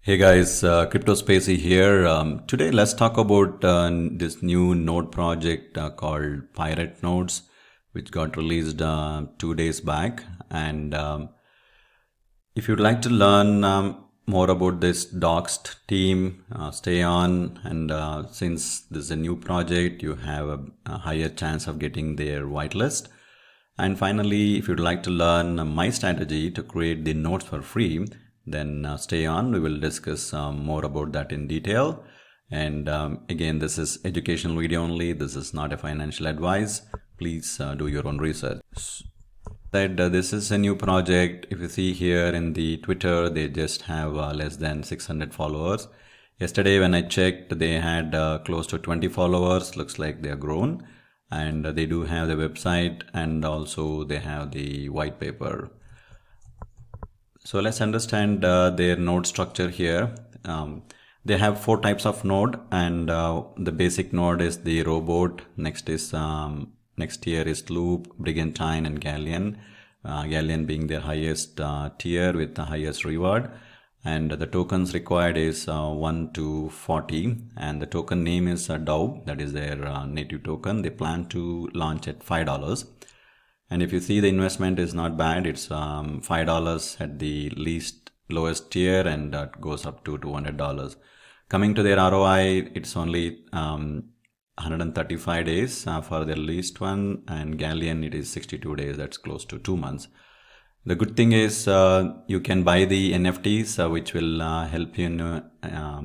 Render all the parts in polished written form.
Hey guys, Crypto Spacey here. Today let's talk about this new node project called Pirate Nodes, which got released 2 days back. And if you'd like to learn more about this doxed team, stay on. And since this is a new project, you have a higher chance of getting their whitelist. And finally, if you'd like to learn my strategy to create the nodes for free, then stay on. We will discuss more about that in detail. And again, this is educational video only. This is not a financial advice. Please do your own research. This is a new project. If you see here in the Twitter, they just have less than 600 followers. Yesterday when I checked, they had close to 20 followers. Looks like they are grown. And they do have the website, and also they have the white paper. So let's understand their node structure here. They have 4 types of node, and the basic node is the robot. Next tier is loop, brigantine, and galleon. Galleon being their highest tier with the highest reward. And the tokens required is 1 to 40, and the token name is DYOR, that is their native token. They plan to launch at $5. And if you see, the investment is not bad. It's $5 at the lowest tier, and that goes up to $200. Coming to their ROI, it's only 135 days for the least one, and Galleon it is 62 days. That's close to 2 months. The good thing is you can buy the NFTs, which will help you in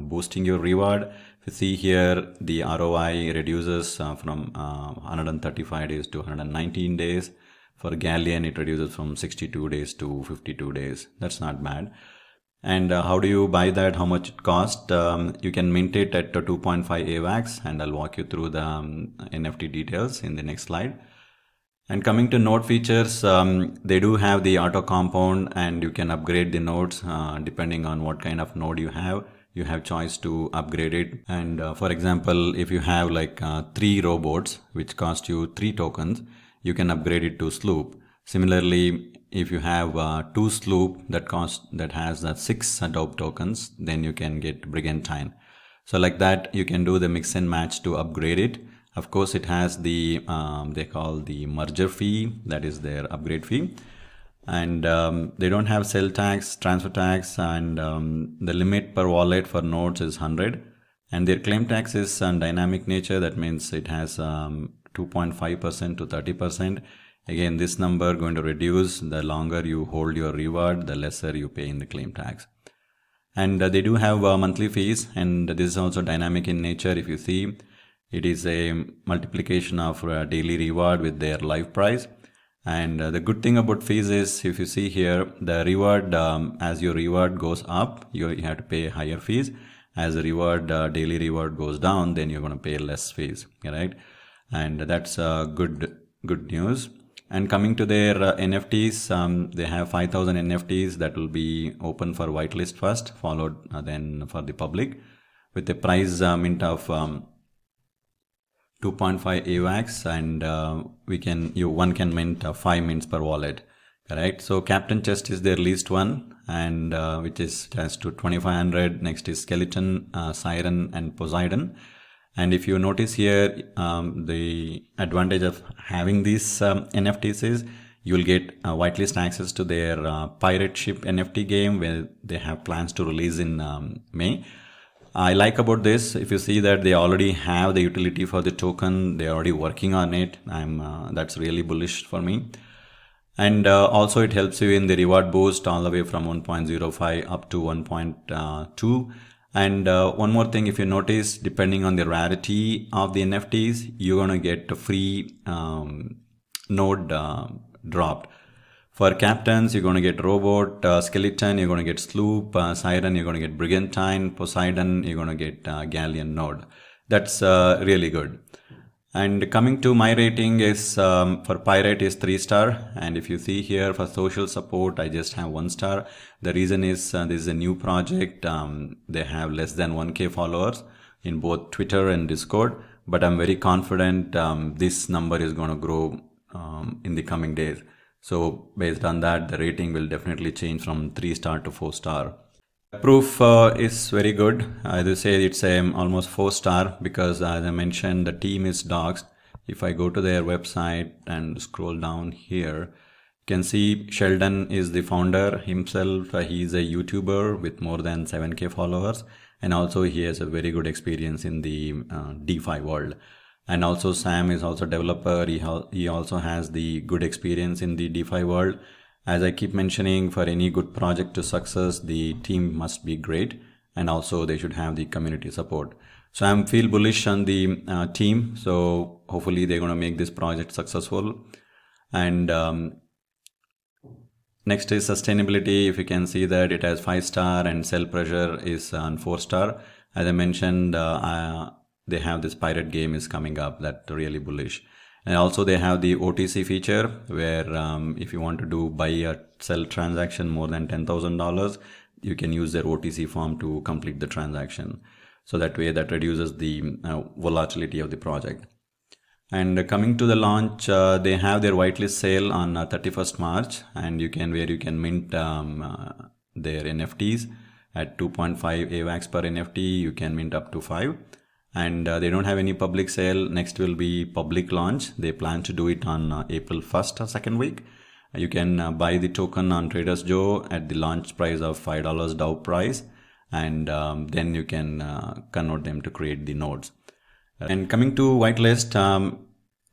boosting your reward. If you see here, the ROI reduces from 135 days to 119 days. For Galleon, it reduces from 62 days to 52 days. That's not bad. And how do you buy that? How much it costs? You can mint it at 2.5 AVAX, and I'll walk you through the NFT details in the next slide. And coming to node features, they do have the auto compound, and you can upgrade the nodes depending on what kind of node you have. You have choice to upgrade it. And for example, if you have like 3 robots, which cost you 3 tokens, you can upgrade it to sloop. Similarly, if you have 2 sloop that has 6 dope tokens, then you can get brigantine. So like that, you can do the mix and match to upgrade it. Of course, it has the they call the merger fee, that is their upgrade fee, and they don't have sell tax, transfer tax, and the limit per wallet for nodes is 100, and their claim tax is dynamic nature. That means it has 2.5% to 30%. Again, this number going to reduce the longer you hold your reward, the lesser you pay in the claim tax. And they do have monthly fees, and this is also dynamic in nature. If you see, it is a multiplication of daily reward with their live price. And the good thing about fees is, if you see here, the reward, as your reward goes up, you have to pay higher fees. As the reward, daily reward goes down, then you're going to pay less fees, right? And that's good news. And coming to their NFTs, they have 5,000 NFTs that will be open for whitelist first, followed then for the public, with a price mint of 2.5 AVAX, and one can mint 5 mints per wallet, correct? So Captain Chest is their least one, and which has to 2,500. Next is Skeleton, Siren, and Poseidon. And if you notice here, the advantage of having these NFTs is you will get whitelist access to their pirate ship NFT game, where they have plans to release in May. I like about this, if you see that they already have the utility for the token, they're already working on it. That's really bullish for me. And also it helps you in the reward boost all the way from 1.05 up to 1.2. And one more thing, if you notice, depending on the rarity of the NFTs, you're going to get a free node dropped. For captains, you're going to get robot, skeleton, you're going to get sloop, siren, you're going to get brigantine, Poseidon, you're going to get galleon node. That's really good. And coming to my rating is, for pirate is 3-star. And if you see here, for social support, I just have 1 star. The reason is this is a new project. They have less than 1K followers in both Twitter and Discord. But I'm very confident this number is going to grow in the coming days. So based on that, the rating will definitely change from 3-star to 4-star. Proof is very good. I will say it's almost 4-star because, as I mentioned, the team is doxed. If I go to their website and scroll down here, you can see Sheldon is the founder himself. He's a YouTuber with more than 7K followers, and also he has a very good experience in the DeFi world. And also Sam is also developer. He also has the good experience in the DeFi world. As I keep mentioning, for any good project to success, the team must be great, and also they should have the community support. So I'm feel bullish on the team. So hopefully they're going to make this project successful. And next is sustainability. If you can see that it has 5-star and sell pressure is on 4-star. As I mentioned, they have this pirate game is coming up, that really bullish. And also they have the OTC feature where if you want to do buy or sell transaction more than $10,000, you can use their OTC form to complete the transaction. So that way that reduces the volatility of the project. And coming to the launch, they have their whitelist sale on 31st March, and you can mint their NFTs at 2.5 AVAX per NFT. You can mint up to 5. And they don't have any public sale. Next will be public launch. They plan to do it on April 1st or 2nd week. You can buy the token on Traders Joe at the launch price of $5 DAO price, and then you can convert them to create the nodes. And coming to whitelist,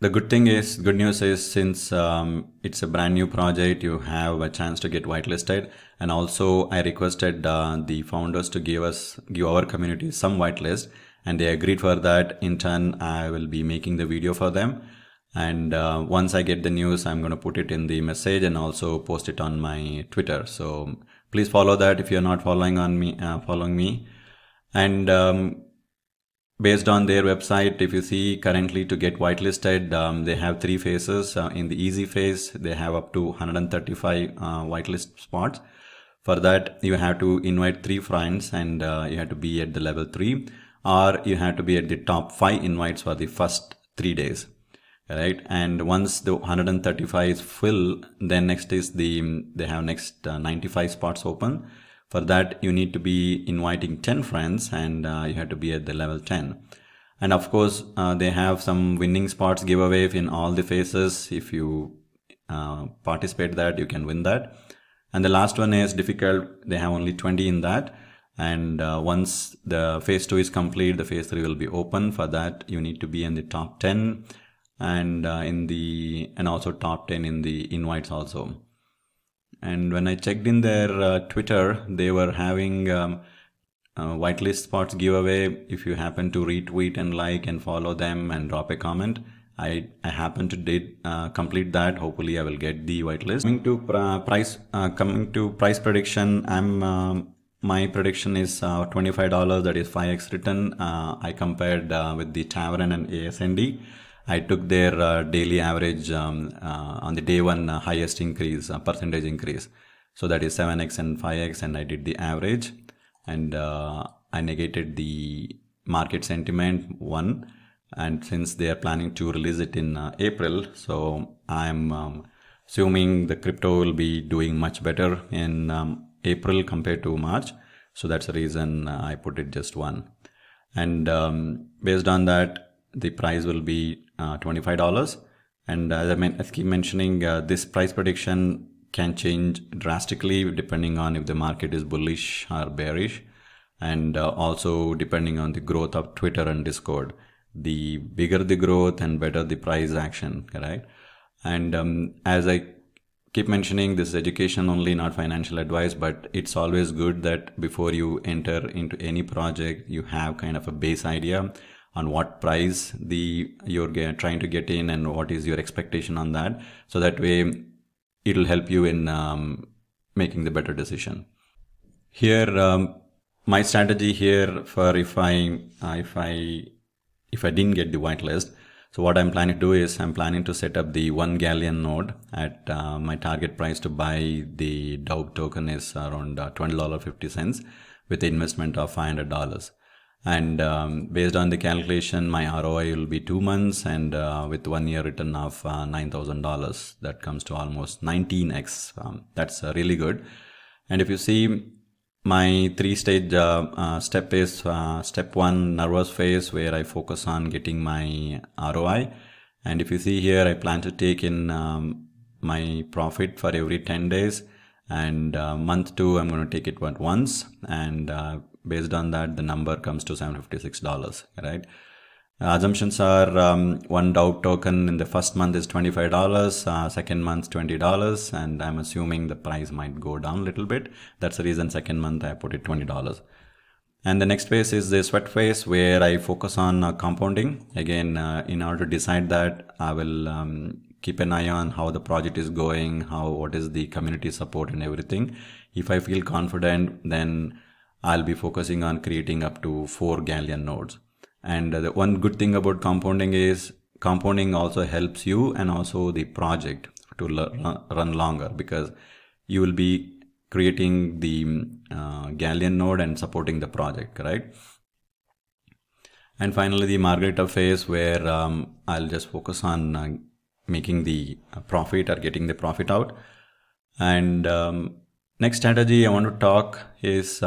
the good news is, since it's a brand new project, you have a chance to get whitelisted. And also I requested the founders to give our community some whitelist, and they agreed for that. In turn, I will be making the video for them. And once I get the news, I'm going to put it in the message and also post it on my Twitter. So please follow that if you're not following me. And based on their website, if you see currently to get whitelisted, they have 3 phases. In the easy phase, they have up to 135 whitelist spots. For that, you have to invite 3 friends, and you have to be at the level 3, or you have to be at the top 5 invites for the first 3 days. Right? And once the 135 is full, then next is they have next 95 spots open. For that, you need to be inviting 10 friends, and you have to be at the level 10. And of course, they have some winning spots giveaway in all the phases. If you participate that, you can win that. And the last one is difficult. They have only 20 in that. And once the phase 2 is complete, the phase 3 will be open. For that, you need to be in the top 10 and also top 10 in the invites also. And when I checked in their Twitter, they were having whitelist spots giveaway. If you happen to retweet and like and follow them and drop a comment, I happen to complete that. Hopefully I will get the whitelist. Coming to price prediction, my prediction is $25, that is 5x return. I compared with the Tavern and ASND. I took their daily average on the day one highest increase, percentage increase. So that is 7x and 5x, and I did the average, and I negated the market sentiment 1. And since they are planning to release it in April, so I'm assuming the crypto will be doing much better in April compared to March. So that's the reason I put it just 1. And based on that, the price will be $25. And as I keep mentioning, this price prediction can change drastically depending on if the market is bullish or bearish, and also depending on the growth of Twitter and Discord. The bigger the growth and better the price action, right? And as I keep mentioning, this is education only, not financial advice, but it's always good that before you enter into any project, you have kind of a base idea on what price you're trying to get in and what is your expectation on that. So that way it'll help you in making the better decision. Here, my strategy here for if I didn't get the whitelist, so what I'm planning to do is I'm planning to set up the 1 galleon node at my target price to buy the DAO token is around $20.50 with the investment of $500. And based on the calculation, my ROI will be 2 months, and with 1 year return of $9,000, that comes to almost 19x. That's really good. And if you see, my three-stage step is step 1, nervous phase, where I focus on getting my ROI. And if you see here, I plan to take in my profit for every 10 days. And month 2, I'm going to take it once. And based on that, the number comes to $756, right? Assumptions are one DOW token in the first month is $25, second month $20, and I'm assuming the price might go down a little bit. That's the reason second month I put it $20. And the next phase is the sweat phase, where I focus on compounding. Again, in order to decide that, I will keep an eye on how the project is going, what is the community support and everything. If I feel confident, then I'll be focusing on creating up to 4 Galleon nodes. And the one good thing about compounding is compounding also helps you and also the project to run longer, because you will be creating the Galleon node and supporting the project, right? And finally, the Margarita phase, where I'll just focus on making the profit or getting the profit out. And next strategy I want to talk is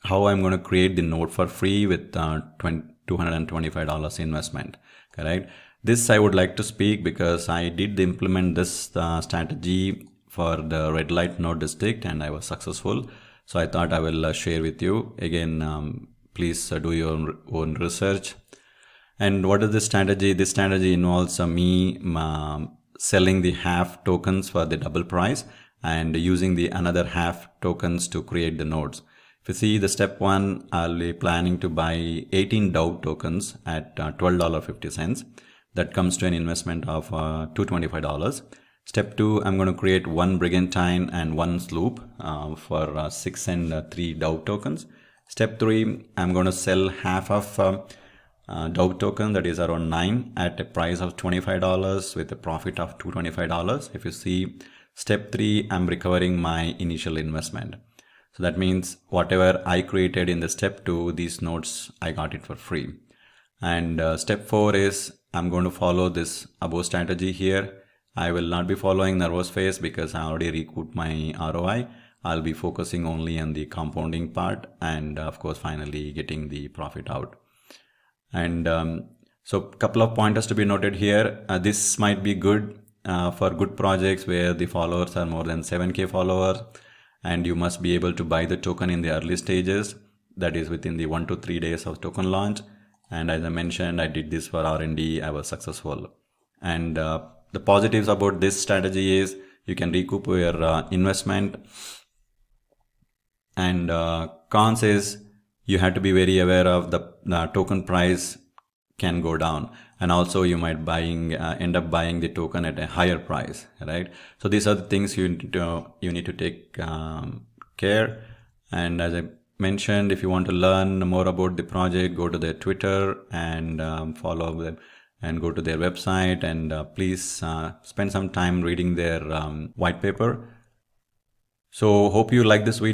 how I'm going to create the node for free with $225 investment, correct? This I would like to speak because I did implement this strategy for the red light node district and I was successful. So I thought I will share with you. Again, please do your own research. And what is this strategy? This strategy involves me selling the half tokens for the double price and using the another half tokens to create the nodes. If you see the step 1, I'll be planning to buy 18 DOW tokens at $12.50. That comes to an investment of $225. Step 2, I'm going to create 1 Brigantine and 1 Sloop for 6 and 3 DOW tokens. Step 3, I'm going to sell half of DOW token, that is around 9, at a price of $25 with a profit of $225. If you see step 3, I'm recovering my initial investment. So that means whatever I created in the step 2, these nodes, I got it for free. And step 4 is I'm going to follow this above strategy here. I will not be following nervous phase because I already recouped my ROI. I'll be focusing only on the compounding part and of course finally getting the profit out. And so a couple of pointers to be noted here. This might be good for good projects where the followers are more than 7K followers. And you must be able to buy the token in the early stages, that is within the 1 to 3 days of token launch. And as I mentioned, I did this for R&D, I was successful. And the positives about this strategy is you can recoup your investment. And cons is you have to be very aware of the token price can go down. And also you might end up buying the token at a higher price, right? So these are the things you need to take care. And as I mentioned, if you want to learn more about the project, go to their Twitter and follow them and go to their website, and please spend some time reading their white paper. So hope you like this video.